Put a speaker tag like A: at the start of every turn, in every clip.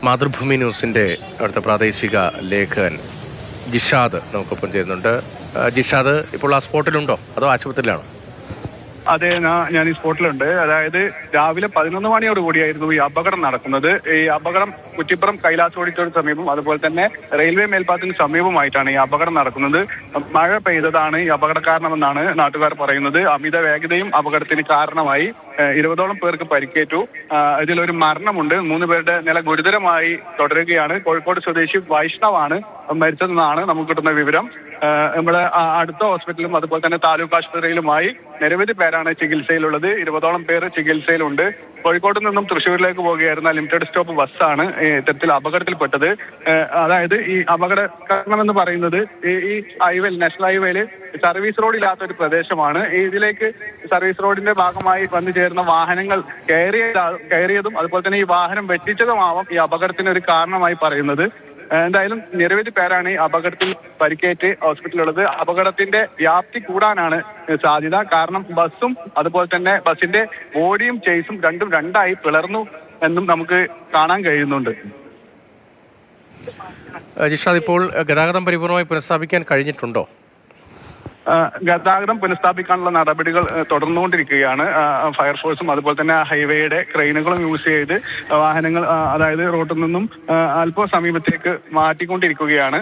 A: മാതൃഭൂമി ന്യൂസിൻ്റെ അടുത്ത പ്രാദേശിക ലേഖകൻ ജിഷാദ് നമുക്കൊപ്പം ചെയ്യുന്നുണ്ട്. ജിഷാദ് ഇപ്പോൾ ആ സ്പോട്ടിലുണ്ടോ അതോ ആശുപത്രിയിലാണോ?
B: അതെ, ഞാൻ ഈ സ്പോട്ടിലുണ്ട്. അതായത് രാവിലെ 11 മണിയോട് കൂടിയായിരുന്നു ഈ അപകടം നടക്കുന്നത്. ഈ അപകടം കുറ്റിപ്പുറം കൈലാസ് ഓഡിറ്റോറിയത്തിന് സമീപം, അതുപോലെ തന്നെ റെയിൽവേ മേൽപ്പാലത്തിന് സമീപമായിട്ടാണ് ഈ അപകടം നടക്കുന്നത്. മഴ പെയ്തതാണ് ഈ അപകട കാരണമെന്നാണ് നാട്ടുകാർ പറയുന്നത്. അമിത വേഗതയും അപകടത്തിന് കാരണമായി. 20ഓളം പേർക്ക് പരിക്കേറ്റു. ഇതിലൊരു മരണമുണ്ട്. 3 പേരുടെ നില ഗുരുതരമായി തുടരുകയാണ്. കോഴിക്കോട് സ്വദേശി വൈഷ്ണവാണ് മരിച്ചതെന്നാണ് നമുക്ക് കിട്ടുന്ന വിവരം. നമ്മുടെ അടുത്ത ഹോസ്പിറ്റലും അതുപോലെ തന്നെ താലൂക്ക് ആശുപത്രിയിലുമായി നിരവധി പേരാണ് ചികിത്സയിലുള്ളത്. 20ഓളം പേര് ചികിത്സയിലുണ്ട്. കോഴിക്കോട് നിന്നും തൃശ്ശൂരിലേക്ക് പോകുകയായിരുന്ന ലിമിറ്റഡ് സ്റ്റോപ്പ് ബസ്സാണ് ഇത്തരത്തിൽ അപകടത്തിൽപ്പെട്ടത്. അതായത് ഈ അപകട കാരണമെന്ന് പറയുന്നത് ഈ ഹൈവേ, നാഷണൽ ഹൈവേയില് സർവീസ് റോഡ് ഇല്ലാത്ത ഒരു പ്രദേശമാണ്. ഇതിലേക്ക് സർവീസ് റോഡിന്റെ ഭാഗമായി വന്നു ചേർന്ന വാഹനങ്ങൾ കയറിയതും അതുപോലെ തന്നെ ഈ വാഹനം വെട്ടിച്ചതുമാവാം ഈ അപകടത്തിന് ഒരു കാരണമായി പറയുന്നത്. എന്തായാലും നിരവധി പേരാണ് ഈ അപകടത്തിൽ പരിക്കേറ്റ് ഹോസ്പിറ്റലിലുള്ളത്. അപകടത്തിന്റെ വ്യാപ്തി കൂടാനാണ് സാധ്യത. കാരണം ബസ്സും അതുപോലെ തന്നെ ബസ്സിന്റെ ബോഡിയും ചേസും രണ്ടായി പിളർന്നു എന്നും നമുക്ക് കാണാൻ കഴിയുന്നുണ്ട്.
A: ജിഷാദ്, ഇപ്പോൾ ഗതാഗതം പരിപൂർണമായി പുനഃസ്ഥാപിക്കാൻ കഴിഞ്ഞിട്ടുണ്ടോ?
B: ഗതാഗതം പുനഃസ്ഥാപിക്കാനുള്ള നടപടികൾ തുടർന്നുകൊണ്ടിരിക്കുകയാണ്. ഫയർഫോഴ്സും അതുപോലെ തന്നെ ഹൈവേയുടെ ക്രെയിനുകളും യൂസ് ചെയ്ത് വാഹനങ്ങൾ അതായത് റോഡിൽ നിന്നും അല്പ സമീപത്തേക്ക് മാറ്റിക്കൊണ്ടിരിക്കുകയാണ്.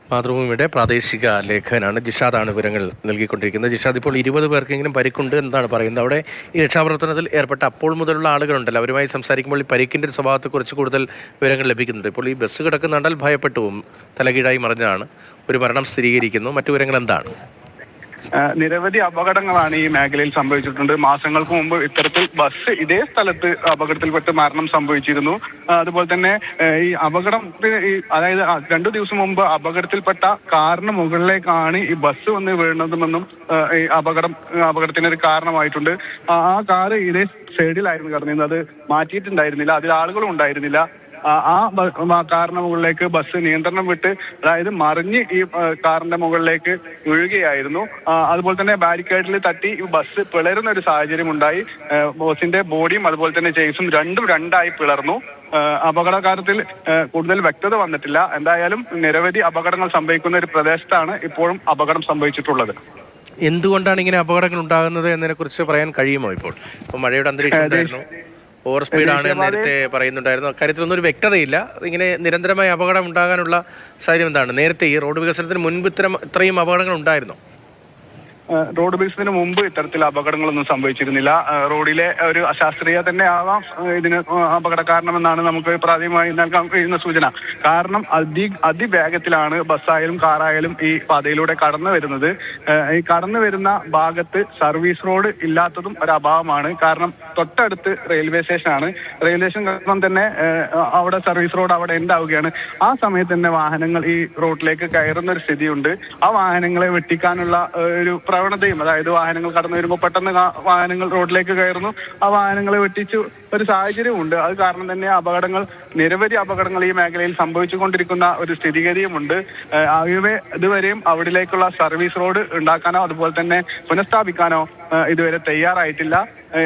A: മാതൃഭൂമിയുടെ പ്രാദേശിക ലേഖകനാണ് ജിഷാദാണ് വിവരങ്ങൾ നൽകിക്കൊണ്ടിരിക്കുന്നത്. ജിഷാദ്, ഇപ്പോൾ 20 പേർക്കെങ്കിലും പരിക്കുണ്ട് എന്നാണ് പറയുന്നത്. അവിടെ ഈ രക്ഷാപ്രവർത്തനത്തിൽ ഏർപ്പെട്ട അപ്പോൾ മുതലുള്ള ആളുകളുണ്ടല്ലോ, അവരുമായി സംസാരിക്കുമ്പോൾ ഈ പരിക്കിൻ്റെ ഒരു സ്വഭാവത്തെക്കുറിച്ച് കൂടുതൽ വിവരങ്ങൾ ലഭിക്കുന്നുണ്ട്. ഇപ്പോൾ ഈ ബസ് കിടക്കുന്നുണ്ടാൽ ഭയപ്പെട്ടു പോവും, തലകീഴായി മറിഞ്ഞതാണ്, ഒരു മരണം സ്ഥിരീകരിക്കുന്നു. മറ്റു വിവരങ്ങൾ എന്താണ്?
B: നിരവധി അപകടങ്ങളാണ് ഈ മേഖലയിൽ സംഭവിച്ചിട്ടുണ്ട്. മാസങ്ങൾക്ക് മുമ്പ് ഇത്തരത്തിൽ ബസ് ഇതേ സ്ഥലത്ത് അപകടത്തിൽപ്പെട്ട് മരണം സംഭവിച്ചിരുന്നു. അതുപോലെ തന്നെ ഈ അപകടത്തിന് അതായത് 2 ദിവസം മുമ്പ് അപകടത്തിൽപ്പെട്ട കാറിന് മുകളിലേക്കാണ് ഈ ബസ് വന്ന് വീഴുന്നതുമെന്നും ഈ അപകടത്തിന് ഒരു കാരണമായിട്ടുണ്ട്. ആ കാറ് ഇതേ സൈഡിലായിരുന്നു കിടന്നിരുന്നത്, അത് മാറ്റിയിട്ടുണ്ടായിരുന്നില്ല, അതിൽ ആളുകളും ഉണ്ടായിരുന്നില്ല. ആ കാറിന്റെ മുകളിലേക്ക് ബസ് നിയന്ത്രണം വിട്ട് അതായത് മറിഞ്ഞ് ഈ കാറിന്റെ മുകളിലേക്ക് വീഴുകയായിരുന്നു. അതുപോലെ തന്നെ ബാരിക്കേഡിൽ തട്ടി ഈ ബസ് പിളരുന്ന ഒരു സാഹചര്യം ഉണ്ടായി. ബസിന്റെ ബോഡിയും അതുപോലെ തന്നെ ചേസും രണ്ടായി പിളർന്നു. അപകട കാര്യത്തിൽ കൂടുതൽ വ്യക്തത വന്നിട്ടില്ല. എന്തായാലും നിരവധി അപകടങ്ങൾ സംഭവിക്കുന്ന ഒരു പ്രദേശത്താണ് ഇപ്പോഴും അപകടം സംഭവിച്ചിട്ടുള്ളത്.
A: എന്തുകൊണ്ടാണ് ഇങ്ങനെ അപകടങ്ങൾ ഉണ്ടാകുന്നത് എന്നതിനെ കുറിച്ച് പറയാൻ കഴിയുമോ? ഇപ്പോൾ മഴയുടെ അന്തരീക്ഷം, ഓവർ സ്പീഡാണ് നേരത്തെ പറയുന്നുണ്ടായിരുന്നു. അക്കാര്യത്തിലൊന്നും ഒരു വ്യക്തതയില്ല. ഇങ്ങനെ നിരന്തരമായ അപകടം ഉണ്ടാകാനുള്ള സാഹചര്യം എന്താണ്? നേരത്തെ ഈ റോഡ് വികസനത്തിന് മുൻപ് ഇത്രയും അപകടങ്ങൾ ഉണ്ടായിരുന്നോ?
B: റോഡ് വികസനത്തിന് മുമ്പ് ഇത്തരത്തിൽ അപകടങ്ങളൊന്നും സംഭവിച്ചിരുന്നില്ല. റോഡിലെ ഒരു അശാസ്ത്രീയത തന്നെ ആവാം ഇതിന് അപകട കാരണമെന്നാണ് നമുക്ക് പ്രാഥമികമായി നൽകാൻ കഴിയുന്ന സൂചന. കാരണം അതിവേഗത്തിലാണ് ബസ്സായാലും കാറായാലും ഈ പാതയിലൂടെ കടന്നു വരുന്നത്. ഈ കടന്നു വരുന്ന ഭാഗത്ത് സർവീസ് റോഡ് ഇല്ലാത്തതും ഒരു അഭാവമാണ്. കാരണം തൊട്ടടുത്ത് റെയിൽവേ സ്റ്റേഷനാണ്. റെയിൽവേ സ്റ്റേഷൻ കാരണം തന്നെ അവിടെ സർവീസ് റോഡ് അവിടെ ഉണ്ടാവുകയാണ്. ആ സമയത്ത് തന്നെ വാഹനങ്ങൾ ഈ റോഡിലേക്ക് കയറുന്ന ഒരു സ്ഥിതിയുണ്ട്. ആ വാഹനങ്ങളെ വെട്ടിക്കാനുള്ള ഒരു പ്രവണതയും, അതായത് വാഹനങ്ങൾ കടന്നു വരുമ്പോൾ പെട്ടെന്ന് വാഹനങ്ങൾ റോഡിലേക്ക് കയറുന്നു, ആ വാഹനങ്ങളെ വെട്ടിച്ച് ഒരു സാഹചര്യമുണ്ട്. അത് കാരണം തന്നെ നിരവധി അപകടങ്ങൾ ഈ മേഖലയിൽ സംഭവിച്ചുകൊണ്ടിരിക്കുന്ന ഒരു സ്ഥിതിഗതിയുമുണ്ട്. ഹൈവേ ഇതുവരെയും അവിടേക്കുള്ള സർവീസ് റോഡ് ഉണ്ടാക്കാനോ അതുപോലെ തന്നെ പുനഃസ്ഥാപിക്കാനോ ഇതുവരെ തയ്യാറായിട്ടില്ല.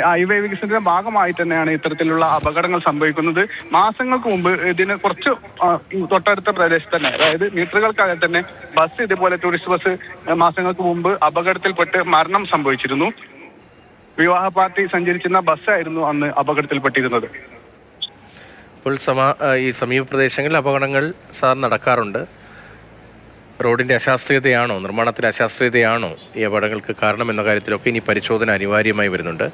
B: ഹൈവേ വികസനത്തിന്റെ ഭാഗമായി തന്നെയാണ് ഇത്തരത്തിലുള്ള അപകടങ്ങൾ സംഭവിക്കുന്നത്. മാസങ്ങൾക്ക് മുമ്പ് ഇതിന് കുറച്ച് തൊട്ടടുത്ത പ്രദേശത്ത് തന്നെ, അതായത് മീറ്ററുകൾക്കാകെ തന്നെ ബസ്, ഇതുപോലെ ടൂറിസ്റ്റ് ബസ് മാസങ്ങൾക്ക് മുമ്പ് അപകടത്തിൽപ്പെട്ട് മരണം സംഭവിച്ചിരുന്നു. വിവാഹ പാർട്ടി സഞ്ചരിച്ചിരുന്ന ബസ്സായിരുന്നു അന്ന് അപകടത്തിൽപ്പെട്ടിരുന്നത്.
A: ഇപ്പോൾ ഈ സമീപ പ്രദേശങ്ങളിൽ അപകടങ്ങൾ സാധാരണ നടക്കാറുണ്ട്. റോഡിൻ്റെ അശാസ്ത്രീയതയാണോ, നിർമ്മാണത്തിലെ അശാസ്ത്രീയതയാണോ ഈ അപകടങ്ങൾക്ക് കാരണം എന്ന കാര്യത്തിലൊക്കെ ഇനി പരിശോധന അനിവാര്യമായി വരുന്നുണ്ട്.